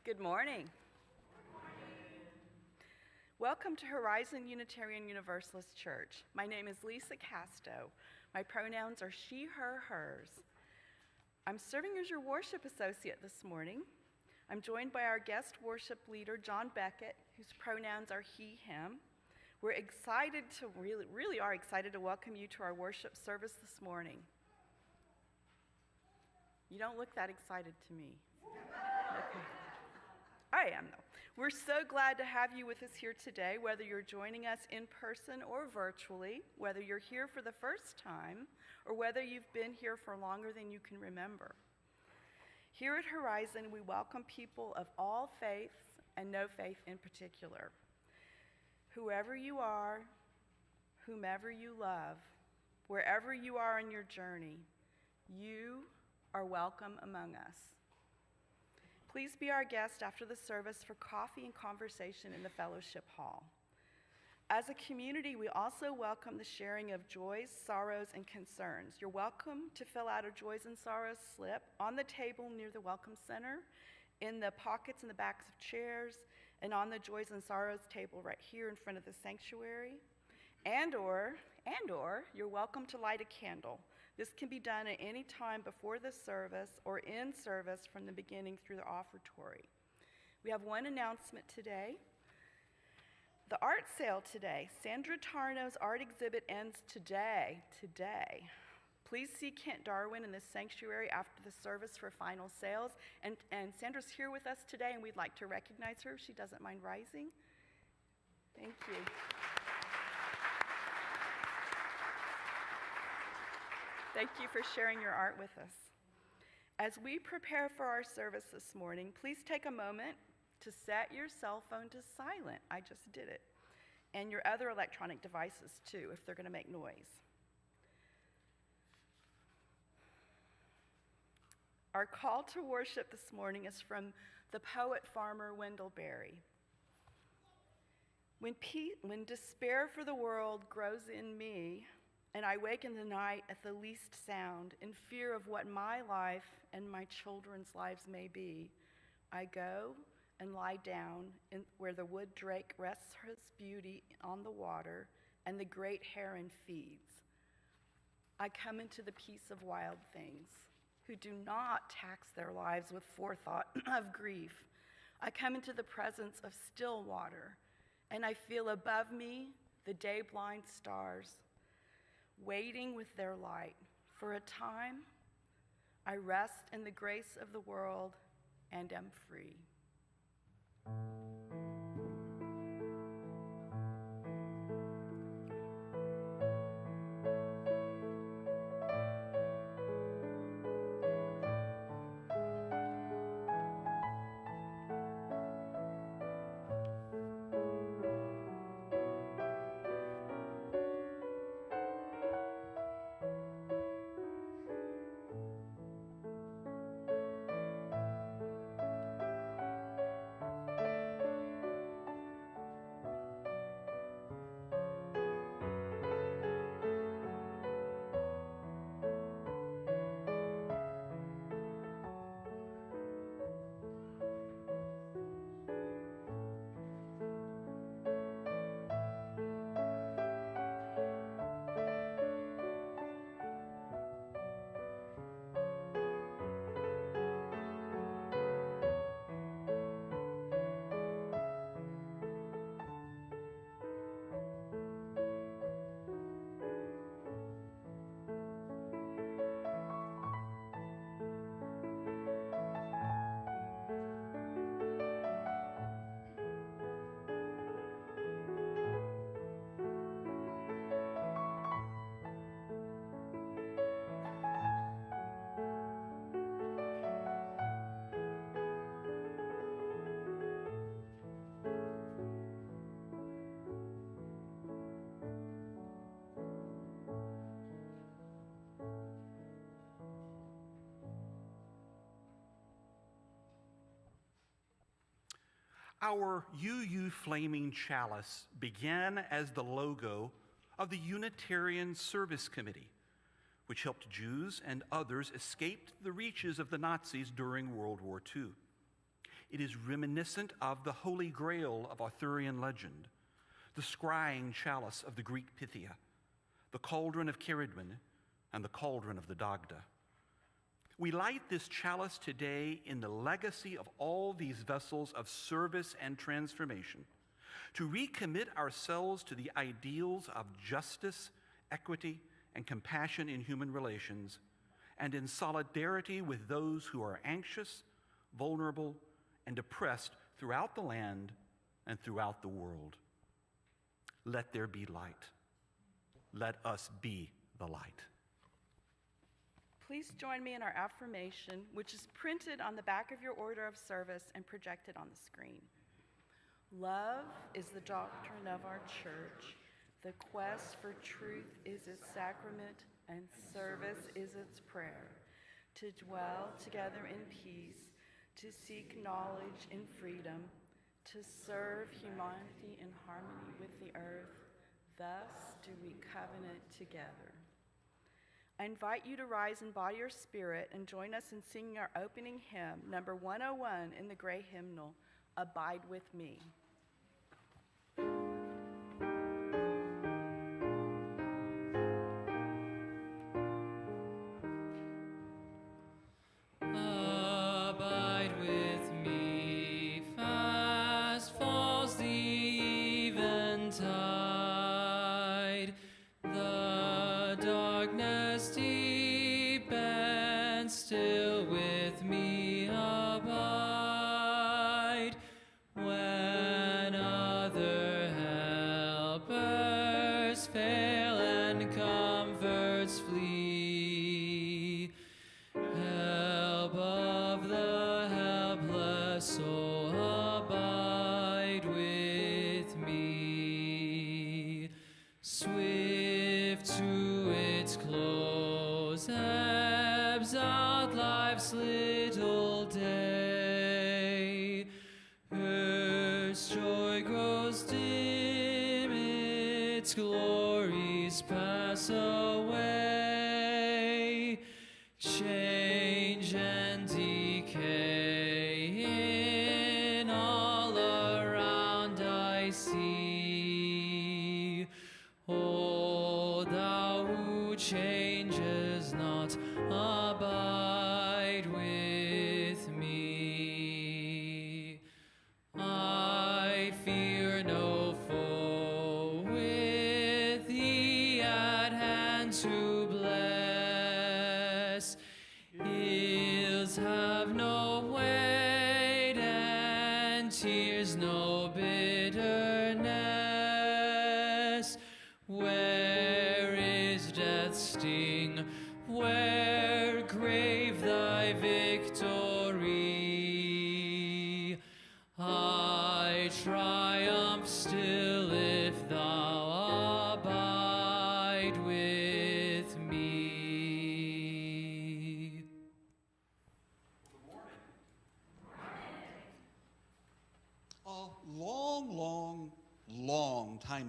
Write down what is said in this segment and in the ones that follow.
Good morning. Welcome to Horizon Unitarian Universalist Church. My name is Lisa Casto. My pronouns are she, her, hers. I'm serving as your worship associate this morning. I'm joined by our guest worship leader, John Beckett, whose pronouns are he, him. We're excited to, really are excited to welcome you to our worship service this morning. You don't look that excited to me. Okay. I am, though. We're so glad to have you with us here today, whether you're joining us in person or virtually, whether you're here for the first time, or whether you've been here for longer than you can remember. Here at Horizon, we welcome people of all faiths and no faith in particular. Whoever you are, whomever you love, wherever you are in your journey, you are welcome among us. Please be our guest after the service for coffee and conversation in the fellowship hall. As a community, we also welcome the sharing of joys, sorrows, and concerns. You're welcome to fill out a joys and sorrows slip on the table near the Welcome Center, in the pockets in the backs of chairs, and on the joys and sorrows table right here in front of the sanctuary. And or you're welcome to light a candle. This can be done at any time before the service or in service from the beginning through the offertory. We have one announcement today. The art sale today, Sandra Tarno's art exhibit ends today. Please see Kent Darwin in the sanctuary after the service for final sales. And Sandra's here with us today, and we'd like to recognize her if she doesn't mind rising. Thank you. Thank you for sharing your art with us. As we prepare for our service this morning, please take a moment to set your cell phone to silent. I just did it. And your other electronic devices too, if they're going to make noise. Our call to worship this morning is from the poet farmer Wendell Berry. When despair for the world grows in me, and I wake in the night at the least sound, in fear of what my life and my children's lives may be, I go and lie down where the wood drake rests his beauty on the water, and the great heron feeds. I come into the peace of wild things, who do not tax their lives with forethought of grief. I come into the presence of still water, and I feel above me the day-blind stars, waiting with their light. For a time, I rest in the grace of the world and am free. Our UU Flaming Chalice began as the logo of the Unitarian Service Committee, which helped Jews and others escape the reaches of the Nazis during World War II. It is reminiscent of the Holy Grail of Arthurian legend, the scrying chalice of the Greek Pythia, the cauldron of Ceridwen, and the cauldron of the Dagda. We light this chalice today in the legacy of all these vessels of service and transformation, to recommit ourselves to the ideals of justice, equity, and compassion in human relations, and in solidarity with those who are anxious, vulnerable, and oppressed throughout the land and throughout the world. Let there be light. Let us be the light. Please join me in our affirmation, which is printed on the back of your order of service and projected on the screen. Love is the doctrine of our church. The quest for truth is its sacrament, and service is its prayer. To dwell together in peace, to seek knowledge in freedom, to serve humanity in harmony with the earth. Thus do we covenant together. I invite you to rise in body or spirit and join us in singing our opening hymn, number 101 in the gray hymnal, Abide with Me.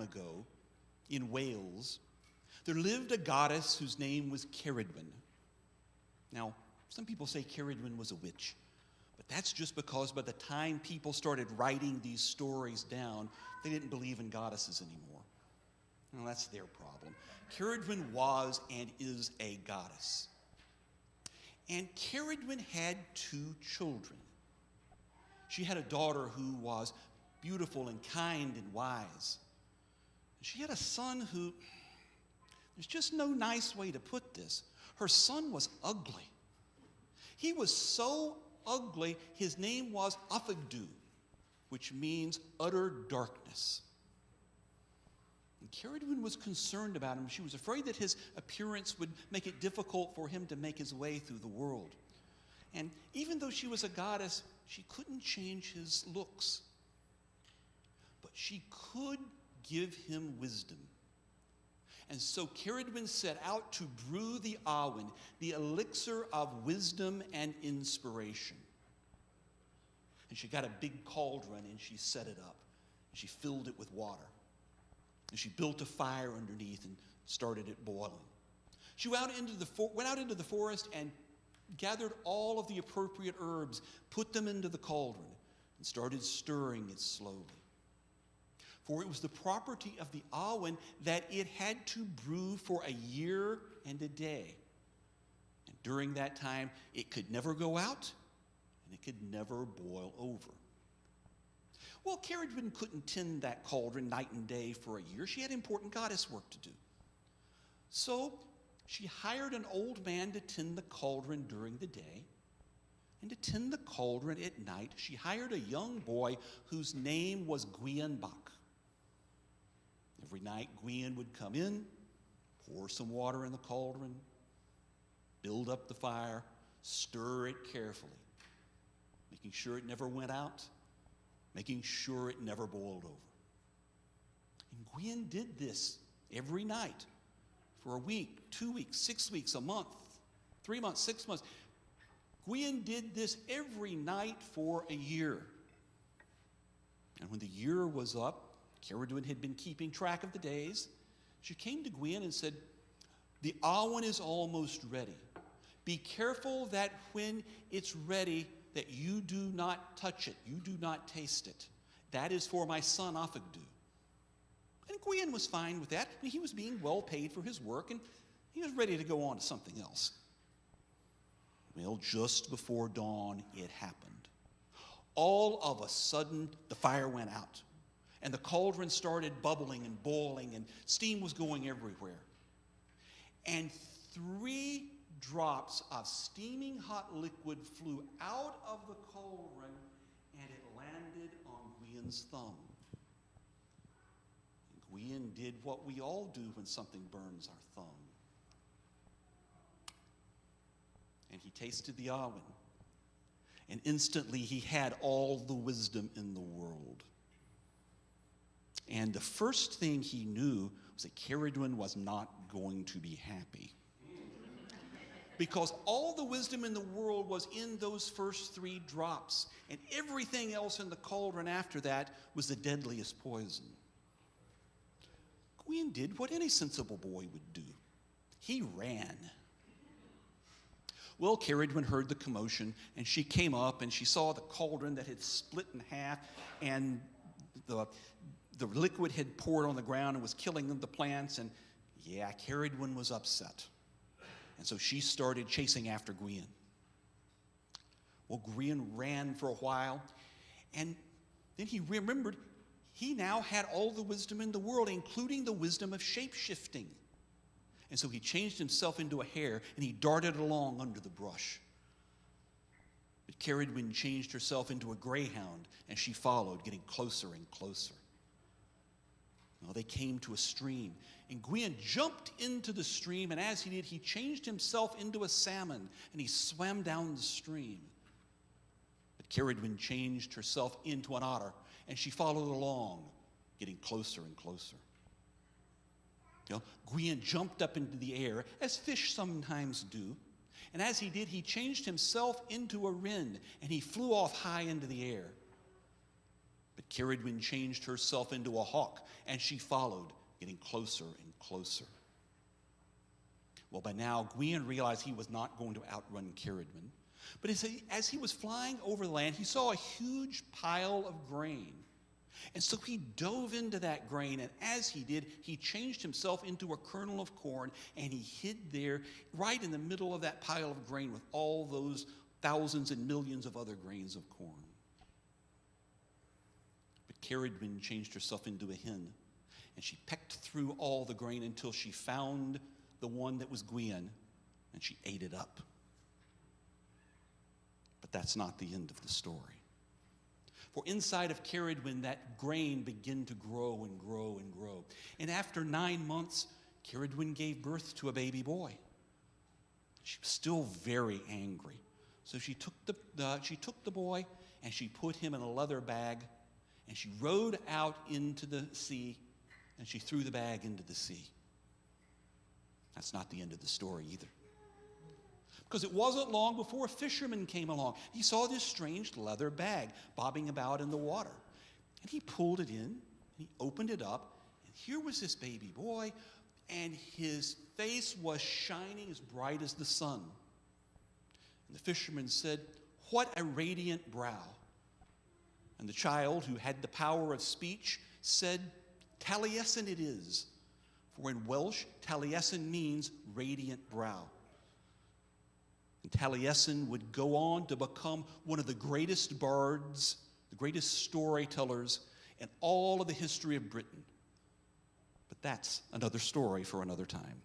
Ago, in Wales, there lived a goddess whose name was Ceridwen. Now, some people say Ceridwen was a witch, but that's just because by the time people started writing these stories down, they didn't believe in goddesses anymore. Well, that's their problem. Ceridwen was and is a goddess. And Ceridwen had 2 children. She had a daughter who was beautiful and kind and wise. She had a son who, there's just no nice way to put this. Her son was ugly. He was so ugly, his name was Offertory, which means utter darkness. And Ceridwen was concerned about him. She was afraid that his appearance would make it difficult for him to make his way through the world. And even though she was a goddess, she couldn't change his looks. But she could give him wisdom. And so Ceridwen set out to brew the Awen, the elixir of wisdom and inspiration. And she got a big cauldron and she set it up. And she filled it with water. And she built a fire underneath and started it boiling. She went out into the forest and gathered all of the appropriate herbs, put them into the cauldron. and started stirring it slowly. For it was the property of the Awen that it had to brew for a year and a day. And during that time, it could never go out, and it could never boil over. Well, Ceridwen couldn't tend that cauldron night and day for a year. She had important goddess work to do. So she hired an old man to tend the cauldron during the day, and to tend the cauldron at night, she hired a young boy whose name was Gwienbach. Every night, Gwien would come in, pour some water in the cauldron, build up the fire, stir it carefully, making sure it never went out, making sure it never boiled over. And Gwien did this every night for a week, 2 weeks, 6 weeks, a month, 3 months, 6 months. Gwien did this every night for a year. And when the year was up, Ceridwen had been keeping track of the days. She came to Gwien and said, "The Awen is almost ready. Be careful that when it's ready, that you do not touch it, you do not taste it. That is for my son Offigdu." And Gwien was fine with that. He was being well paid for his work, and he was ready to go on to something else. Well, just before dawn, it happened. All of a sudden, the fire went out, and the cauldron started bubbling and boiling, and steam was going everywhere. And 3 drops of steaming hot liquid flew out of the cauldron, and it landed on Gwien's thumb. And Gwien did what we all do when something burns our thumb. And he tasted the Awen, and instantly he had all the wisdom in the world. And the first thing he knew was that Ceridwen was not going to be happy. Because all the wisdom in the world was in those first 3 drops, and everything else in the cauldron after that was the deadliest poison. Gwien did what any sensible boy would do. He ran. Well, Ceridwen heard the commotion, and she came up, and she saw the cauldron that had split in half, and the liquid had poured on the ground and was killing the plants, and yeah, Ceridwen was upset. And so she started chasing after Gwien. Well, Gwien ran for a while, and then he remembered he now had all the wisdom in the world, including the wisdom of shape-shifting. And so he changed himself into a hare, and he darted along under the brush. But Ceridwen changed herself into a greyhound, and she followed, getting closer and closer. Well, they came to a stream, and Gwien jumped into the stream, and as he did, he changed himself into a salmon, and he swam down the stream. But Ceridwen changed herself into an otter, and she followed along, getting closer and closer. Gwien jumped up into the air, as fish sometimes do, and as he did, he changed himself into a wren, and he flew off high into the air. But Ceridwen changed herself into a hawk, and she followed, getting closer and closer. Well, by now, Gwien realized he was not going to outrun Ceridwen. But as he was flying over the land, he saw a huge pile of grain. And so he dove into that grain, and as he did, he changed himself into a kernel of corn, and he hid there right in the middle of that pile of grain with all those thousands and millions of other grains of corn. But Ceridwen changed herself into a hen, and she pecked through all the grain until she found the one that was Gwien, and she ate it up. But that's not the end of the story. For inside of Ceridwen, that grain began to grow and grow and grow. And after 9 months, Ceridwen gave birth to a baby boy. She was still very angry. So she took the boy, and she put him in a leather bag, and she rowed out into the sea, and she threw the bag into the sea. That's not the end of the story either. Because it wasn't long before a fisherman came along. He saw this strange leather bag bobbing about in the water. And he pulled it in, and he opened it up, and here was this baby boy, and his face was shining as bright as the sun. And the fisherman said, "What a radiant brow." And the child who had the power of speech said, "Taliesin it is." For in Welsh, Taliesin means radiant brow. And Taliesin would go on to become one of the greatest bards, the greatest storytellers in all of the history of Britain. But that's another story for another time.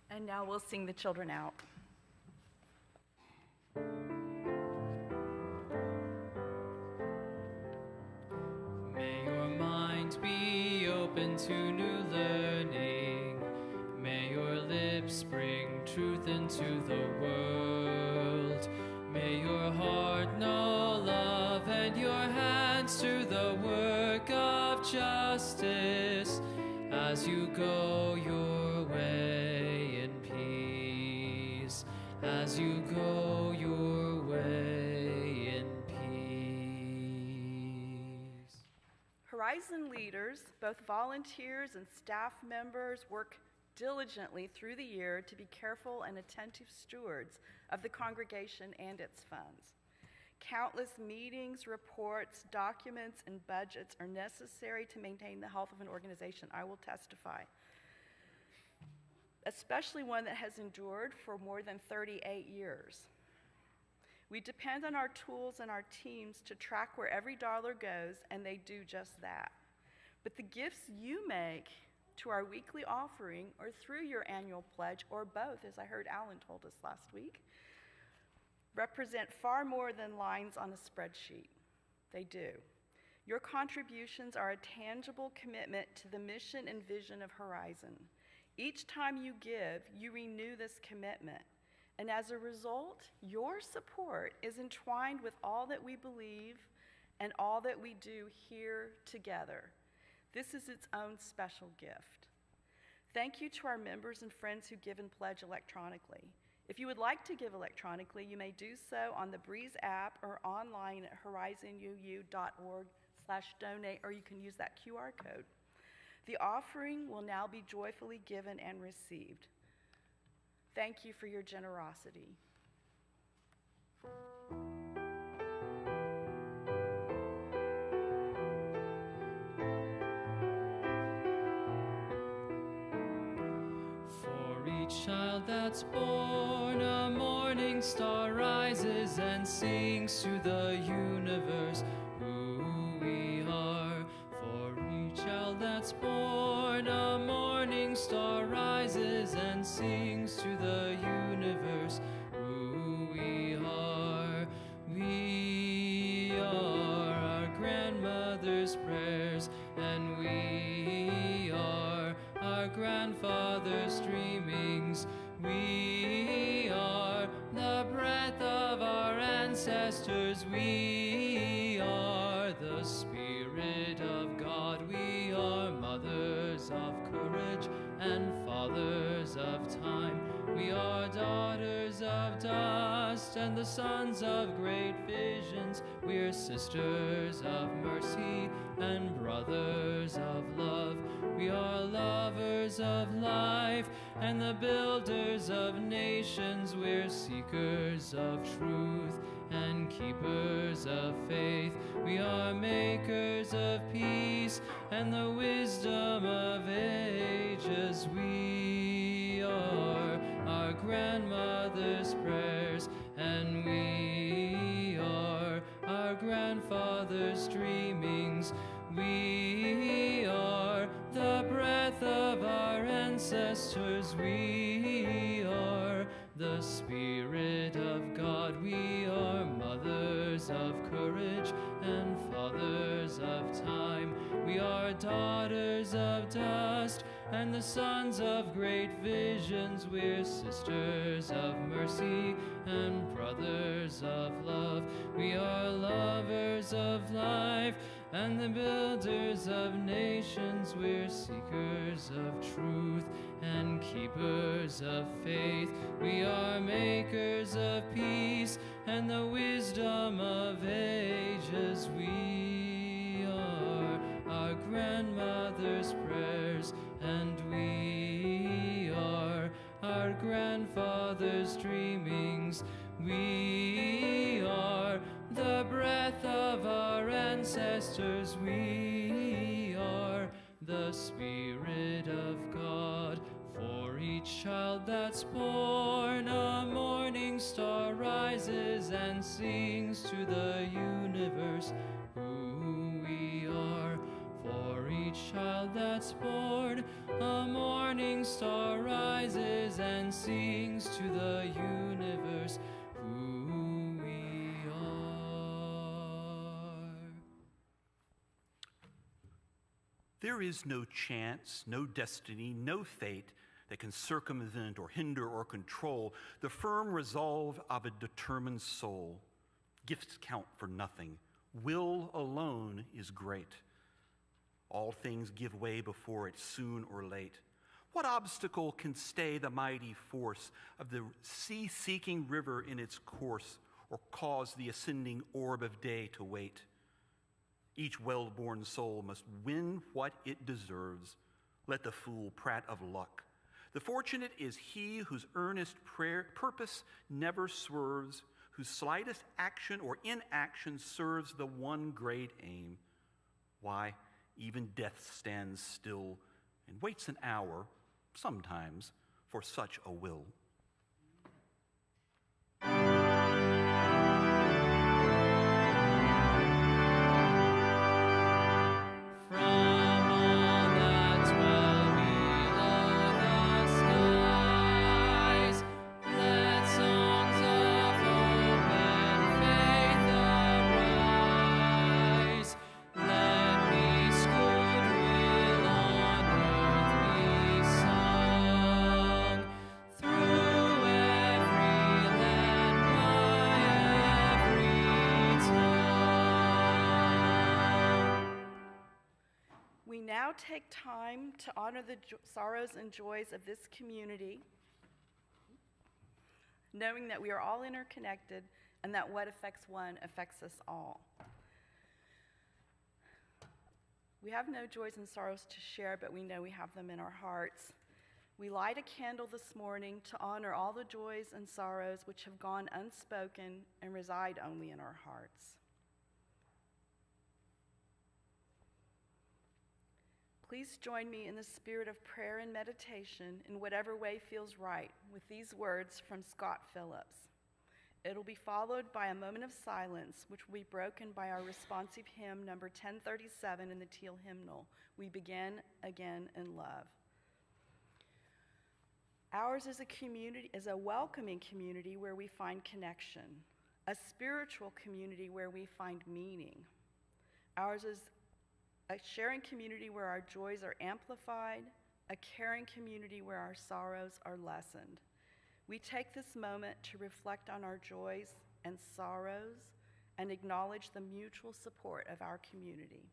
And now we'll sing the children out. May your mind be open to new learning. May your lips bring truth into the world. May your heart know love and your hands to the work of justice as you go your way in peace. As you go your way in peace. Horizon leaders, both volunteers and staff members, work diligently through the year to be careful and attentive stewards of the congregation and its funds. Countless meetings, reports, documents, and budgets are necessary to maintain the health of an organization, I will testify, especially one that has endured for more than 38 years. We depend on our tools and our teams to track where every dollar goes, and they do just that. But the gifts you make to our weekly offering or through your annual pledge, or both, as I heard Alan told us last week, represent far more than lines on a spreadsheet. They do. Your contributions are a tangible commitment to the mission and vision of Horizon. Each time you give, you renew this commitment. And as a result, your support is entwined with all that we believe and all that we do here together. This is its own special gift. Thank you to our members and friends who give and pledge electronically. If you would like to give electronically, you may do so on the Breeze app or online at horizonuu.org/donate, or you can use that QR code. The offering will now be joyfully given and received. Thank you for your generosity. For each child that's born, a morning star rises and sings to the universe who we are. For each child that's born, a morning star rises and sings to the universe who we are. We are our grandmother's prayers, and we are our grandfather's dreamings. We are the breath of our ancestors. We are the Spirit of God. We are mothers of courage and fathers of time. We are daughters of dust and the sons of great visions. We're sisters of mercy and brothers of love. We are lovers of life and the builders of nations. We're seekers of truth and keepers of faith. We are makers of peace and the wisdom of ages. We are our grandmother's prayers, and we are our grandfather's dreamings. We are the breath of our ancestors. We are the Spirit of God. We are mothers of courage and fathers of time. We are daughters of dust and the sons of great visions. We're sisters of mercy and brothers of love. We are lovers of life and the builders of nations. We're seekers of truth and keepers of faith. We are makers of peace and the wisdom of ages. We are our grandmother's prayers, and we endless dreamings. We are the breath of our ancestors. We are the Spirit of God. For each child that's born, a morning star rises and sings to the universe who we are. For each child that's born, a morning star rises and sings to the universe who we are. There is no chance, no destiny, no fate that can circumvent or hinder or control the firm resolve of a determined soul. Gifts count for nothing. Will alone is great. All things give way before it, soon or late. What obstacle can stay the mighty force of the sea-seeking river in its course, or cause the ascending orb of day to wait? Each well-born soul must win what it deserves. Let the fool prate of luck. The fortunate is he whose earnest purpose never swerves, whose slightest action or inaction serves the one great aim. Why, even death stands still and waits an hour, sometimes, for such a will. Now take time to honor the sorrows and joys of this community, knowing that we are all interconnected and that what affects one affects us all. We have no joys and sorrows to share, but we know we have them in our hearts. We light a candle this morning to honor all the joys and sorrows which have gone unspoken and reside only in our hearts. Please join me in the spirit of prayer and meditation in whatever way feels right with these words from Scott Phillips. It'll be followed by a moment of silence, which will be broken by our responsive hymn number 1037 in the Teal Hymnal, We Begin Again in Love. Ours is a community, is a welcoming community where we find connection, a spiritual community where we find meaning. Ours is a sharing community where our joys are amplified, a caring community where our sorrows are lessened. We take this moment to reflect on our joys and sorrows and acknowledge the mutual support of our community.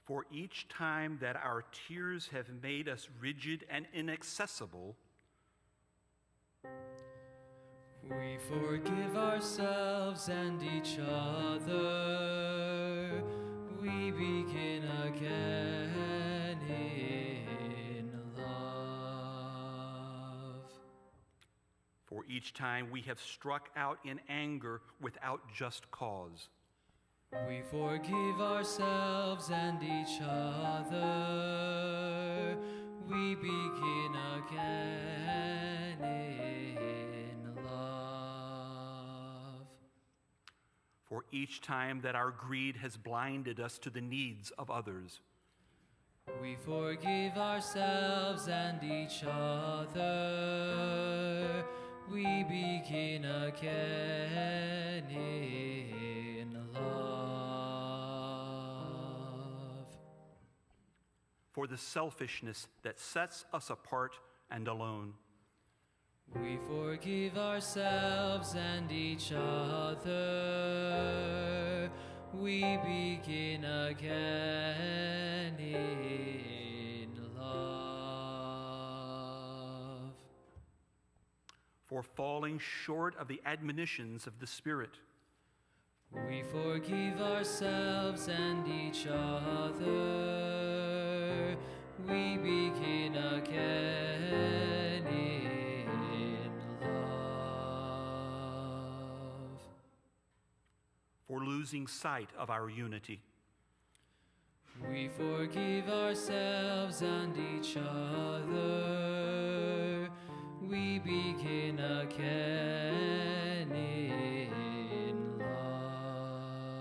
For each time that our tears have made us rigid and inaccessible, We forgive ourselves and each other. We begin again in love. For each time we have struck out in anger without just cause. We forgive ourselves and each other. We begin again in love. For each time that our greed has blinded us to the needs of others. We forgive ourselves and each other. We begin again in love. For the selfishness that sets us apart and alone. We forgive ourselves and each other. We begin again in love. For falling short of the admonitions of the Spirit. We forgive ourselves and each other. We begin again in love. For losing sight of our unity. We forgive ourselves and each other. We begin again in love.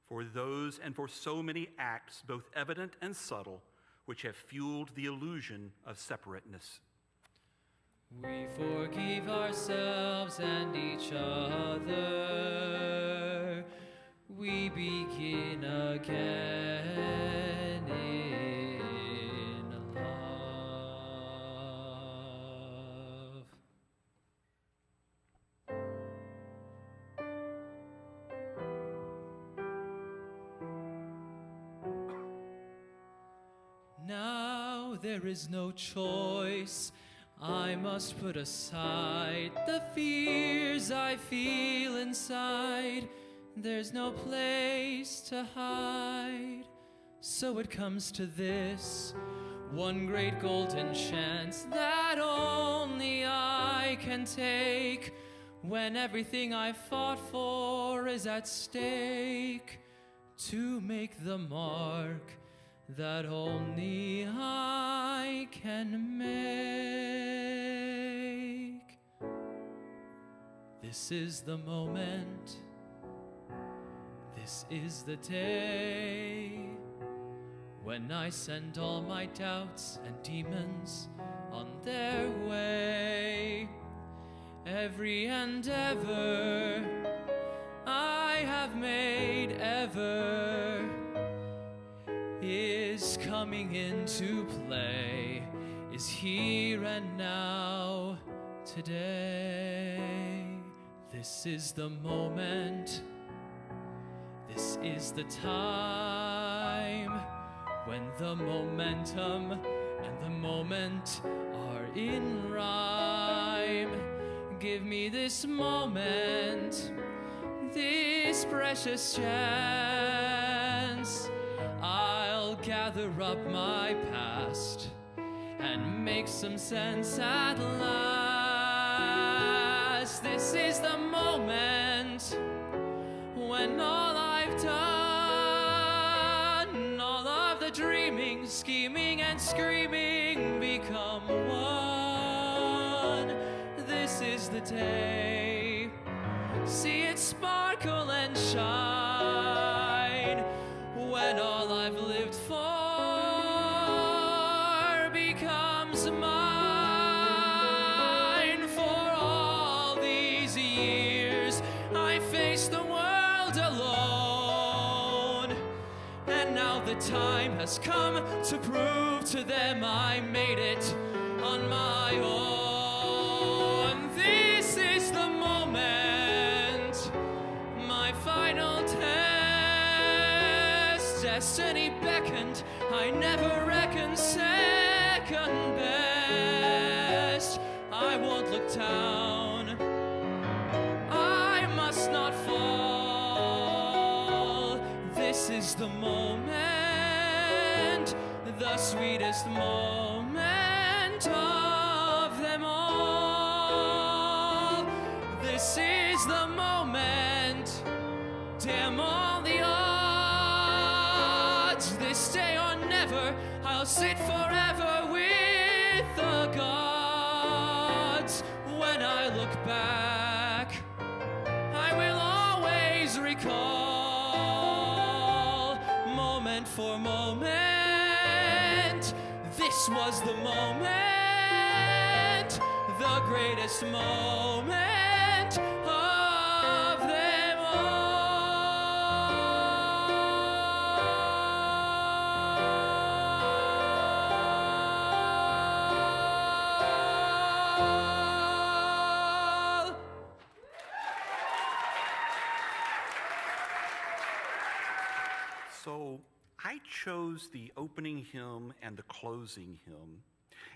For those and for so many acts, both evident and subtle, which have fueled the illusion of separateness. We forgive ourselves and each other. We begin again in love. Now there is no choice. I must put aside the fears I feel inside. There's no place to hide. So it comes to this, one great golden chance that only I can take, when everything I fought for is at stake, to make the mark that only I can make. This is the moment, this is the day, when I send all my doubts and demons on their way. Every endeavor I have made ever is coming into play, is here and now, today. This is the moment, this is the time, when the momentum and the moment are in rhyme. Give me this moment, this precious chance. I'll gather up my past and make some sense at last. This is the moment when all I've done, all of the dreaming, scheming, and screaming become one. This is the day. See it sparkle and shine, when all I've lived for becomes mine. For all these years I faced the world alone, and now the time has come to prove to them I made it on my own. This is the moment, my final test. Destiny beckoned, I never reckoned second best. I won't look down. I must not fall. This is the moment, the sweetest moment of them all. This is the moment, damn all the odds. This day or never, I'll sit forever with the gods. When I look back, I will always recall, moment for moment, this was the moment, the greatest moment of them all. So I chose the opening hymn and the closing hymn,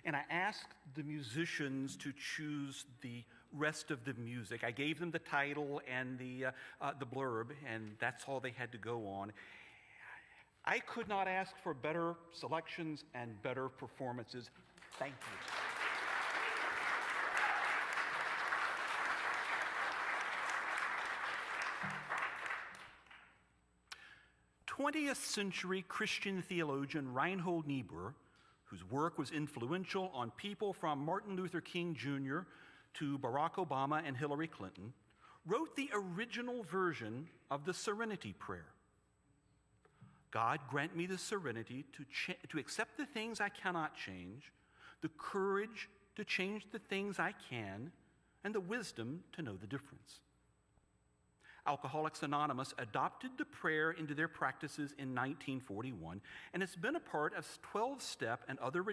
and I asked the musicians to choose the rest of the music. I gave them the title and the blurb, and that's all they had to go on. I could not ask for better selections and better performances. Thank you. 20th century Christian theologian Reinhold Niebuhr, whose work was influential on people from Martin Luther King Jr. to Barack Obama and Hillary Clinton, wrote the original version of the Serenity prayer. God, grant me the serenity to accept the things I cannot change, the courage to change the things I can, and the wisdom to know the difference. Alcoholics Anonymous adopted the prayer into their practices in 1941, and it's been a part of 12-step and other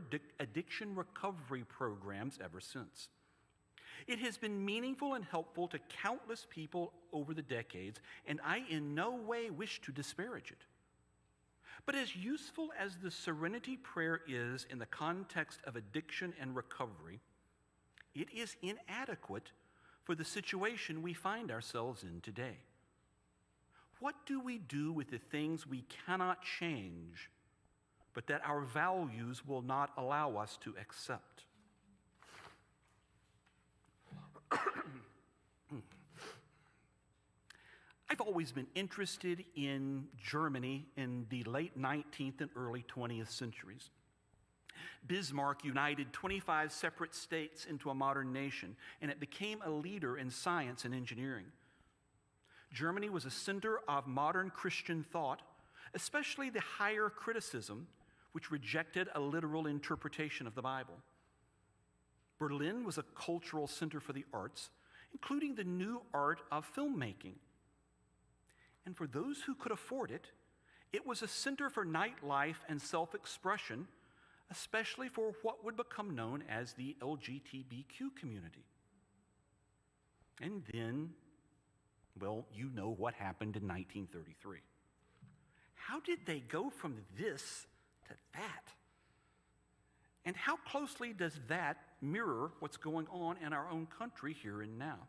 addiction recovery programs ever since. It has been meaningful and helpful to countless people over the decades, and I in no way wish to disparage it. But as useful as the Serenity prayer is in the context of addiction and recovery, it is inadequate for the situation we find ourselves in today. What do we do with the things we cannot change, but that our values will not allow us to accept? I've always been interested in Germany in the late 19th and early 20th centuries. Bismarck united 25 separate states into a modern nation, and it became a leader in science and engineering. Germany was a center of modern Christian thought, especially the higher criticism, which rejected a literal interpretation of the Bible. Berlin was a cultural center for the arts, including the new art of filmmaking. And for those who could afford it, it was a center for nightlife and self-expression, especially for what would become known as the LGBTQ community. And then, well, you know what happened in 1933. How did they go from this to that? And how closely does that mirror what's going on in our own country here and now?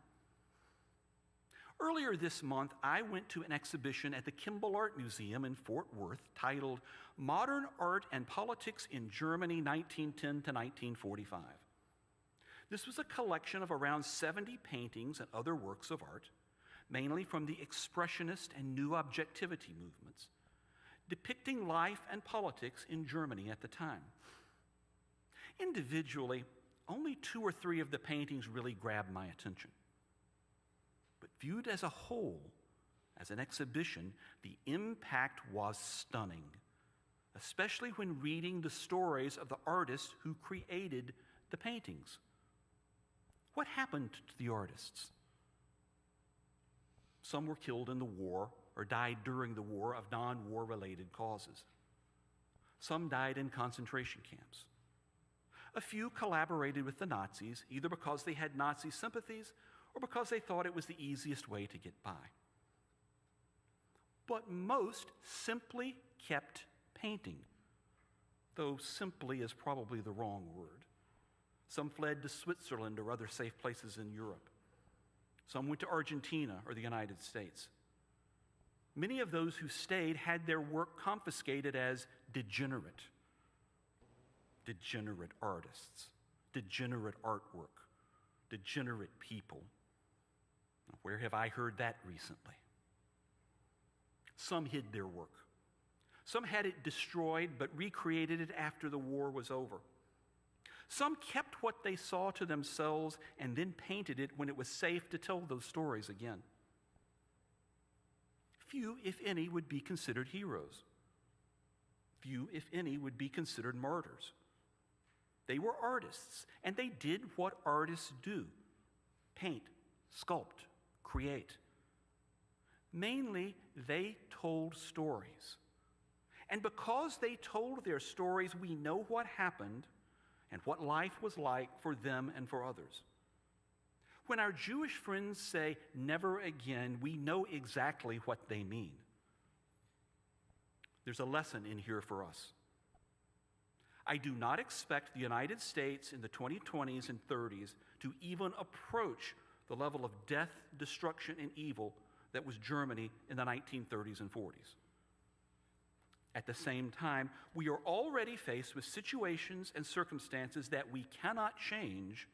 Earlier this month, I went to an exhibition at the Kimball Art Museum in Fort Worth titled Modern Art and Politics in Germany, 1910 to 1945. This was a collection of around 70 paintings and other works of art, mainly from the Expressionist and New Objectivity movements, depicting life and politics in Germany at the time. Individually, only 2 or 3 of the paintings really grabbed my attention. But viewed as a whole, as an exhibition, the impact was stunning, especially when reading the stories of the artists who created the paintings. What happened to the artists? Some were killed in the war or died during the war of non-war related causes. Some died in concentration camps. A few collaborated with the Nazis, either because they had Nazi sympathies or because they thought it was the easiest way to get by. But most simply kept painting, though simply is probably the wrong word. Some fled to Switzerland or other safe places in Europe. Some went to Argentina or the United States. Many of those who stayed had their work confiscated as degenerate. Degenerate artists, degenerate artwork, degenerate people. Where have I heard that recently? Some hid their work. Some had it destroyed but recreated it after the war was over. Some kept what they saw to themselves and then painted it when it was safe to tell those stories again. Few, if any, would be considered heroes. Few, if any, would be considered martyrs. They were artists, and they did what artists do: paint, sculpt, create. Mainly, they told stories. And because they told their stories, we know what happened and what life was like for them and for others. When our Jewish friends say never again, we know exactly what they mean. There's a lesson in here for us. I do not expect the United States in the 2020s and 30s to even approach the level of death, destruction, and evil that was Germany in the 1930s and 40s. At the same time, we are already faced with situations and circumstances that we cannot change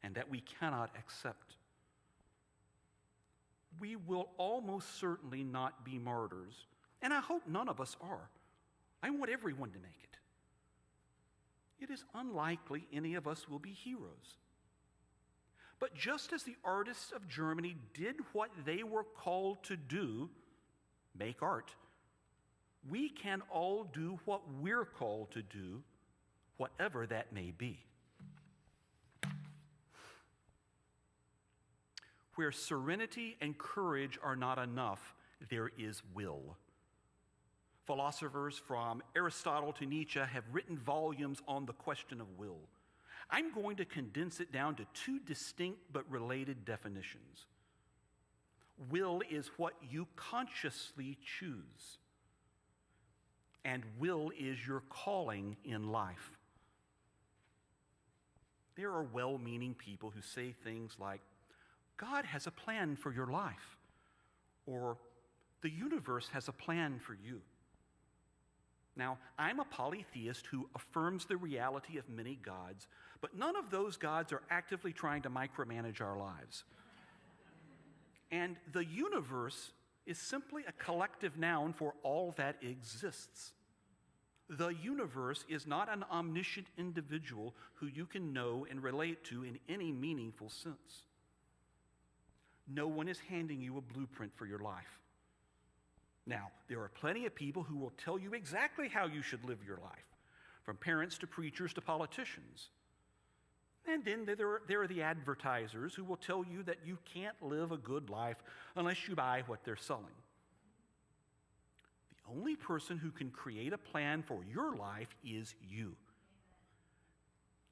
and that we cannot accept. We will almost certainly not be martyrs, and I hope none of us are. I want everyone to make it. It is unlikely any of us will be heroes. But just as the artists of Germany did what they were called to do, make art, we can all do what we're called to do, whatever that may be. Where serenity and courage are not enough, there is will. Philosophers from Aristotle to Nietzsche have written volumes on the question of will. I'm going to condense it down to two distinct but related definitions. Will is what you consciously choose, and will is your calling in life. There are well-meaning people who say things like, God has a plan for your life, or the universe has a plan for you. Now, I'm a polytheist who affirms the reality of many gods, but none of those gods are actively trying to micromanage our lives. And the universe is simply a collective noun for all that exists. The universe is not an omniscient individual who you can know and relate to in any meaningful sense. No one is handing you a blueprint for your life. Now, there are plenty of people who will tell you exactly how you should live your life, from parents to preachers to politicians. And then there are the advertisers who will tell you that you can't live a good life unless you buy what they're selling. The only person who can create a plan for your life is you.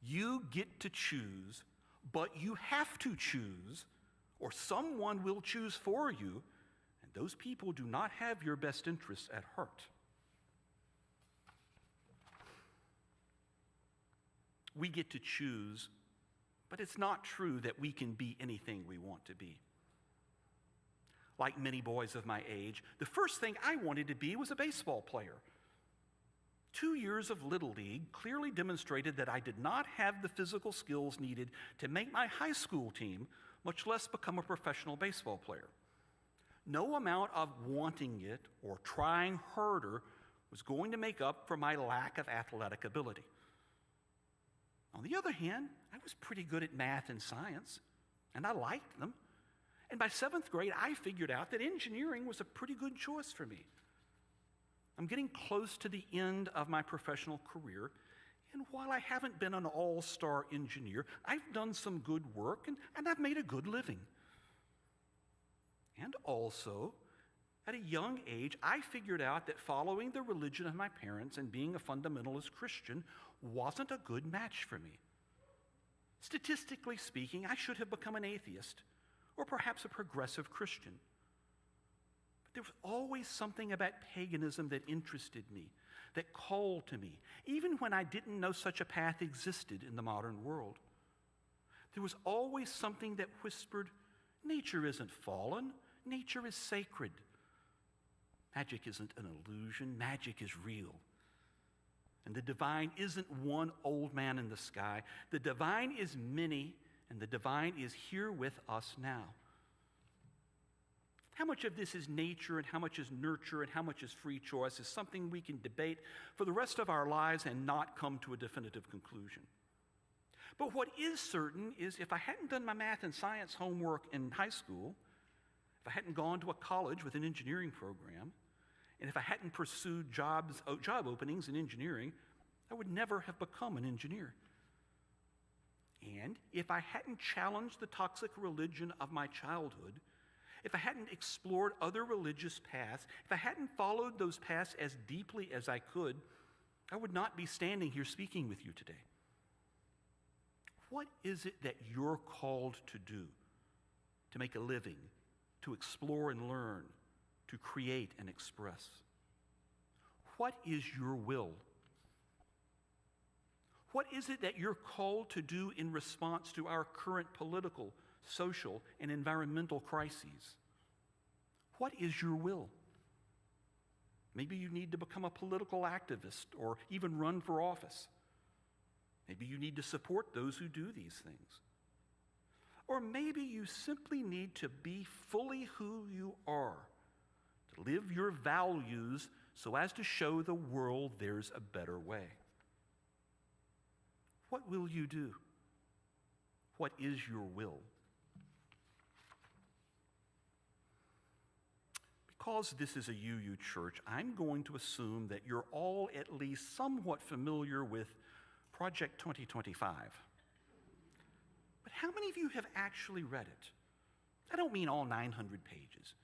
You get to choose, but you have to choose, or someone will choose for you, and those people do not have your best interests at heart. We get to choose, but it's not true that we can be anything we want to be. Like many boys of my age, the first thing I wanted to be was a baseball player. 2 years of Little League clearly demonstrated that I did not have the physical skills needed to make my high school team, much less become a professional baseball player. No amount of wanting it or trying harder was going to make up for my lack of athletic ability. On the other hand, I was pretty good at math and science, and I liked them. And by 7th grade, I figured out that engineering was a pretty good choice for me. I'm getting close to the end of my professional career, and while I haven't been an all-star engineer, I've done some good work, and I've made a good living. And also, at a young age, I figured out that following the religion of my parents and being a fundamentalist Christian wasn't a good match for me. Statistically speaking, I should have become an atheist, or perhaps a progressive Christian. But there was always something about paganism that interested me, that called to me, even when I didn't know such a path existed in the modern world. there was always something that whispered, nature isn't fallen, nature is sacred. Magic isn't an illusion, magic is real. And the divine isn't one old man in the sky. The divine is many, and the divine is here with us now. How much of this is nature and how much is nurture and how much is free choice is something we can debate for the rest of our lives and not come to a definitive conclusion. But what is certain is if I hadn't done my math and science homework in high school, if I hadn't gone to a college with an engineering program, and if I hadn't pursued job openings in engineering, I would never have become an engineer. And if I hadn't challenged the toxic religion of my childhood, if I hadn't explored other religious paths, if I hadn't followed those paths as deeply as I could, I would not be standing here speaking with you today. What is it that you're called to do? To make a living, to explore and learn, to create and express? What is your will? What is it that you're called to do in response to our current political, social, and environmental crises? What is your will? Maybe you need to become a political activist or even run for office. Maybe you need to support those who do these things. Or maybe you simply need to be fully who you are, to live your values so as to show the world there's a better way. What will you do? What is your will? Because this is a UU church, I'm going to assume that you're all at least somewhat familiar with Project 2025. But how many of you have actually read it? I don't mean all 900 pages.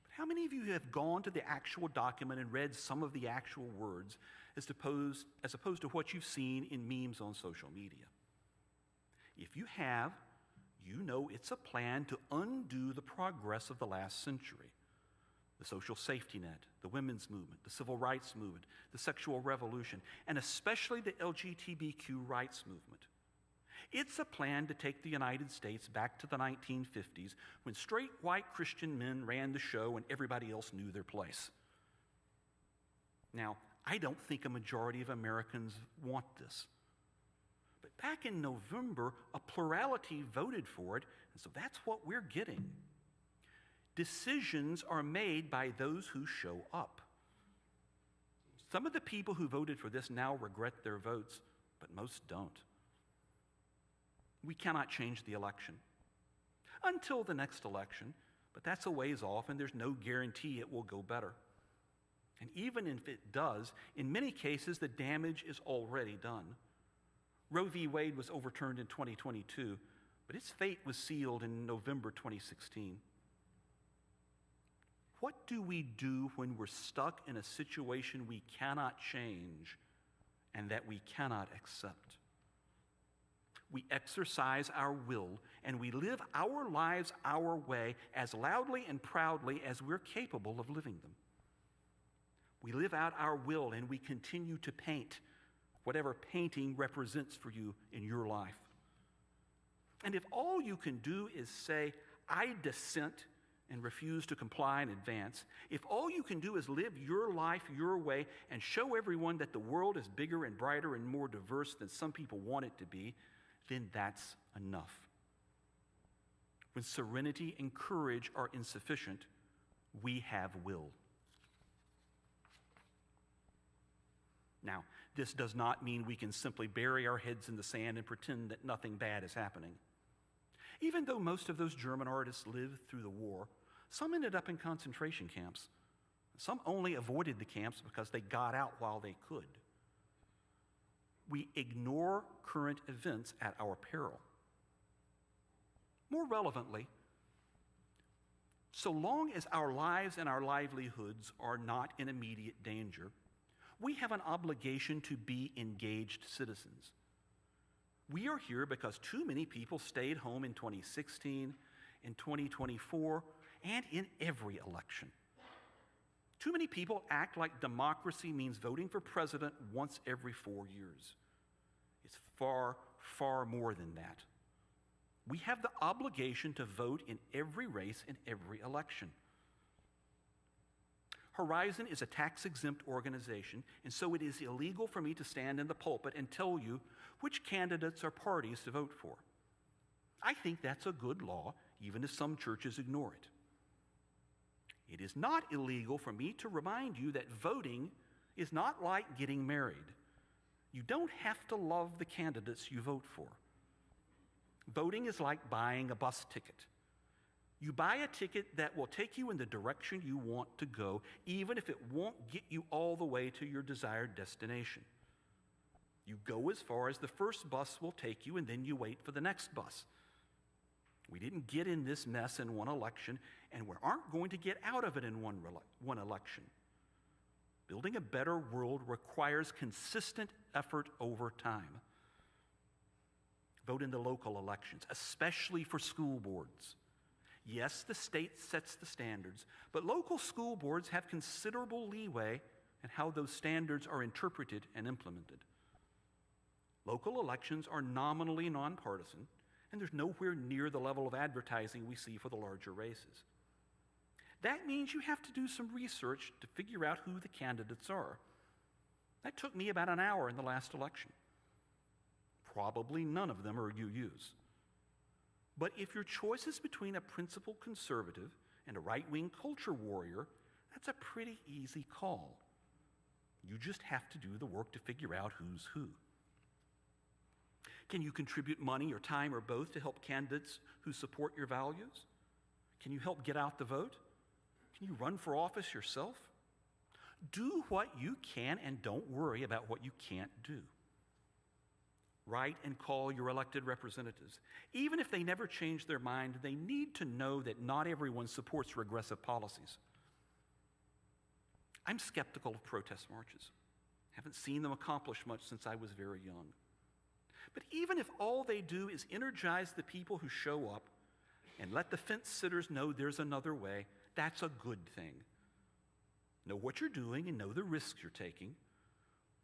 But how many of you have gone to the actual document and read some of the actual words as opposed to what you've seen in memes on social media? If you have, you know it's a plan to undo the progress of the last century. The social safety net, the women's movement, the civil rights movement, the sexual revolution, and especially the LGBTQ rights movement. It's a plan to take the United States back to the 1950s when straight white Christian men ran the show and everybody else knew their place. Now, I don't think a majority of Americans want this. But back in November, a plurality voted for it, and so that's what we're getting. Decisions are made by those who show up. Some of the people who voted for this now regret their votes, but most don't. We cannot change the election until the next election, but that's a ways off, and there's no guarantee it will go better. And even if it does, in many cases, the damage is already done. Roe v. Wade was overturned in 2022, but its fate was sealed in November 2016. What do we do when we're stuck in a situation we cannot change and that we cannot accept? We exercise our will and we live our lives our way as loudly and proudly as we're capable of living them. We live out our will and we continue to paint whatever painting represents for you in your life. And if all you can do is say, I dissent and refuse to comply in advance, if all you can do is live your life your way and show everyone that the world is bigger and brighter and more diverse than some people want it to be, then that's enough. When serenity and courage are insufficient, we have will. Now, this does not mean we can simply bury our heads in the sand and pretend that nothing bad is happening. Even though most of those German artists lived through the war, some ended up in concentration camps. Some only avoided the camps because they got out while they could. We ignore current events at our peril. More relevantly, so long as our lives and our livelihoods are not in immediate danger, we have an obligation to be engaged citizens. We are here because too many people stayed home in 2016, in 2024, and in every election. Too many people act like democracy means voting for president once every 4 years. It's far, far more than that. We have the obligation to vote in every race in every election. Horizon is a tax-exempt organization, and so it is illegal for me to stand in the pulpit and tell you which candidates or parties to vote for. I think that's a good law, even if some churches ignore it. It is not illegal for me to remind you that voting is not like getting married. You don't have to love the candidates you vote for. Voting is like buying a bus ticket. You buy a ticket that will take you in the direction you want to go, even if it won't get you all the way to your desired destination. You go as far as the first bus will take you, and then you wait for the next bus. We didn't get in this mess in one election, and we aren't going to get out of it in one election. Building a better world requires consistent effort over time. Vote in the local elections, especially for school boards. Yes, the state sets the standards, but local school boards have considerable leeway in how those standards are interpreted and implemented. Local elections are nominally nonpartisan, and there's nowhere near the level of advertising we see for the larger races. That means you have to do some research to figure out who the candidates are. That took me about an hour in the last election. Probably none of them are UUs. But if your choice is between a principled conservative and a right-wing culture warrior, that's a pretty easy call. You just have to do the work to figure out who's who. Can you contribute money or time or both to help candidates who support your values? Can you help get out the vote? Can you run for office yourself? Do what you can and don't worry about what you can't do. Write and call your elected representatives. Even if they never change their mind, they need to know that not everyone supports regressive policies. I'm skeptical of protest marches. Haven't seen them accomplish much since I was very young. But even if all they do is energize the people who show up and let the fence sitters know there's another way, that's a good thing. Know what you're doing and know the risks you're taking,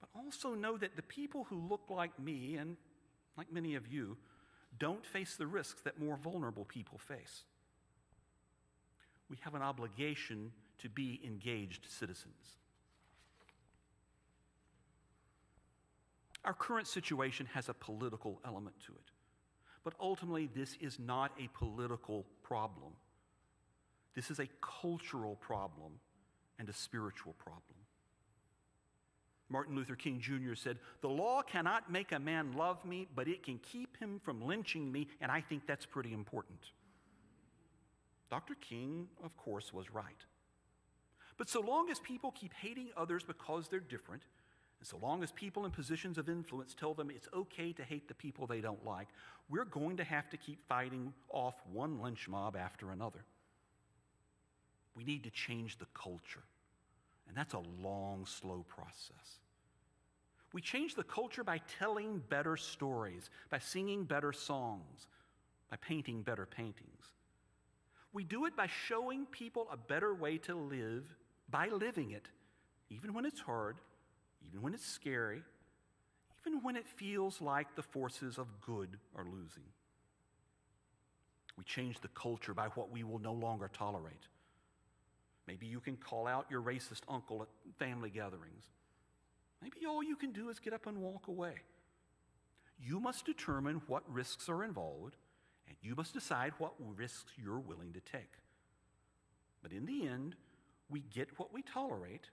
but also know that the people who look like me and like many of you don't face the risks that more vulnerable people face. We have an obligation to be engaged citizens. Our current situation has a political element to it, but ultimately this is not a political problem. This is a cultural problem and a spiritual problem. Martin Luther King Jr. said, "The law cannot make a man love me, but it can keep him from lynching me, and I think that's pretty important." Dr. King, of course, was right. But so long as people keep hating others because they're different, and so long as people in positions of influence tell them it's okay to hate the people they don't like, we're going to have to keep fighting off one lynch mob after another. We need to change the culture, and that's a long, slow process. We change the culture by telling better stories, by singing better songs, by painting better paintings. We do it by showing people a better way to live, by living it, even when it's hard, even when it's scary, even when it feels like the forces of good are losing. We change the culture by what we will no longer tolerate. Maybe you can call out your racist uncle at family gatherings. Maybe all you can do is get up and walk away. You must determine what risks are involved, and you must decide what risks you're willing to take. But in the end, we get what we tolerate,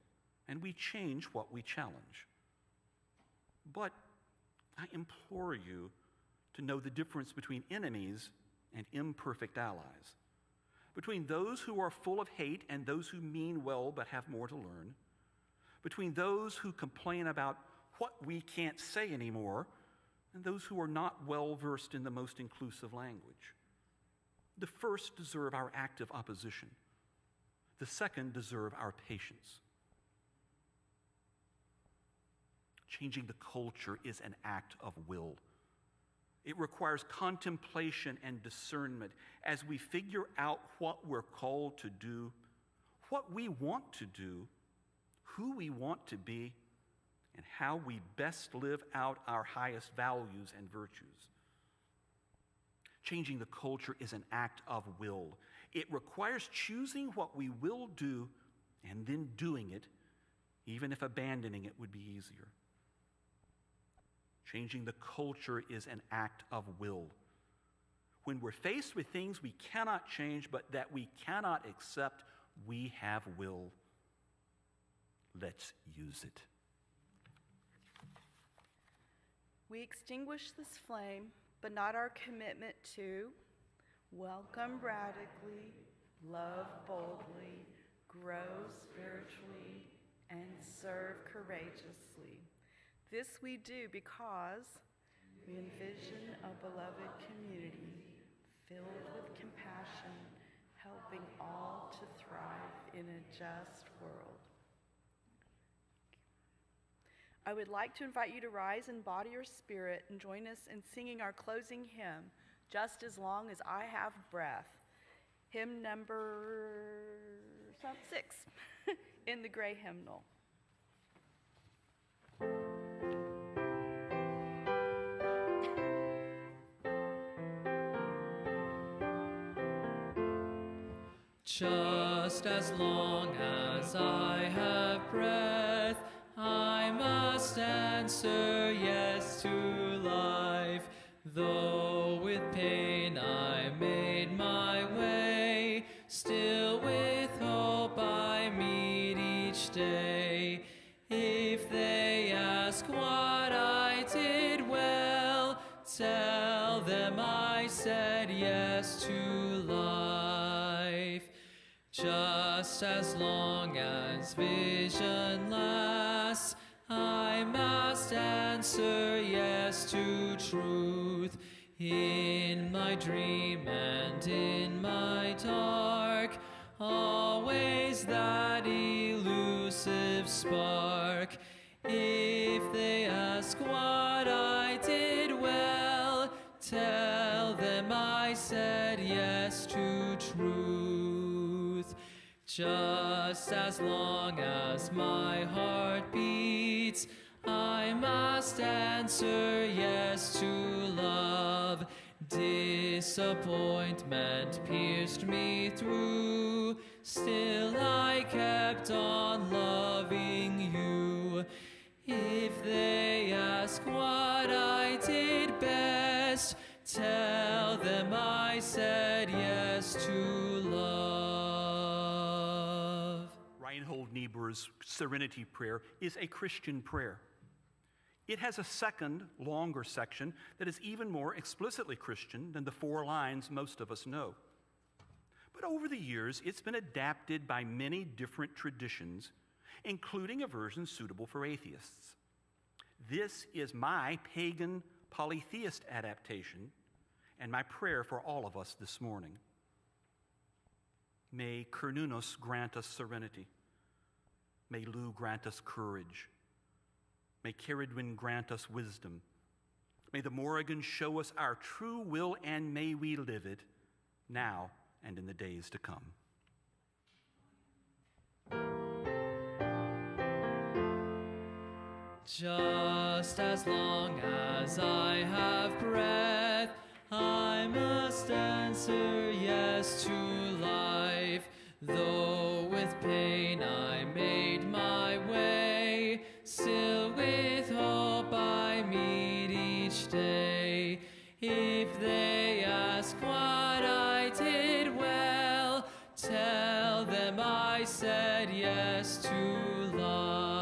and we change what we challenge. But I implore you to know the difference between enemies and imperfect allies, between those who are full of hate and those who mean well but have more to learn, between those who complain about what we can't say anymore and those who are not well versed in the most inclusive language. The first deserve our active opposition. The second deserve our patience. Changing the culture is an act of will. It requires contemplation and discernment as we figure out what we're called to do, what we want to do, who we want to be, and how we best live out our highest values and virtues. Changing the culture is an act of will. It requires choosing what we will do and then doing it, even if abandoning it would be easier. Changing the culture is an act of will. When we're faced with things we cannot change but that we cannot accept, we have will. Let's use it. We extinguish this flame, but not our commitment to welcome radically, love boldly, grow spiritually, and serve courageously. This we do because we envision a beloved community filled with compassion, helping all to thrive in a just world. I would like to invite you to rise in body or spirit and join us in singing our closing hymn, Just As Long As I Have Breath, hymn number 6 in the gray hymnal. Just as long as I have breath, I must answer yes to life. Though with pain I made my way, still with hope I meet each day. If they ask what I did well, tell them I said yes to life. Just as long as vision lasts, I must answer yes to truth. In my dream and in my dark, always that elusive spark. If they ask what I did well, tell them I said yes to truth. Just as long as my heart beats, I must answer yes to love. Disappointment pierced me through, still I kept on loving you. If they ask what I did best, tell them I said yes to love. Reinhold Niebuhr's Serenity prayer is a Christian prayer. It has a second, longer section that is even more explicitly Christian than the 4 lines most of us know. But over the years, it's been adapted by many different traditions, including a version suitable for atheists. This is my pagan polytheist adaptation and my prayer for all of us this morning. May Cernunnos grant us serenity. May Lu grant us courage. May Ceridwen grant us wisdom. May the Morrigan show us our true will, and may we live it now and in the days to come. Just as long as I have breath, I must answer yes to life. Though with pain I made my way, still with hope I meet each day. If they ask what I did well, tell them I said yes to life.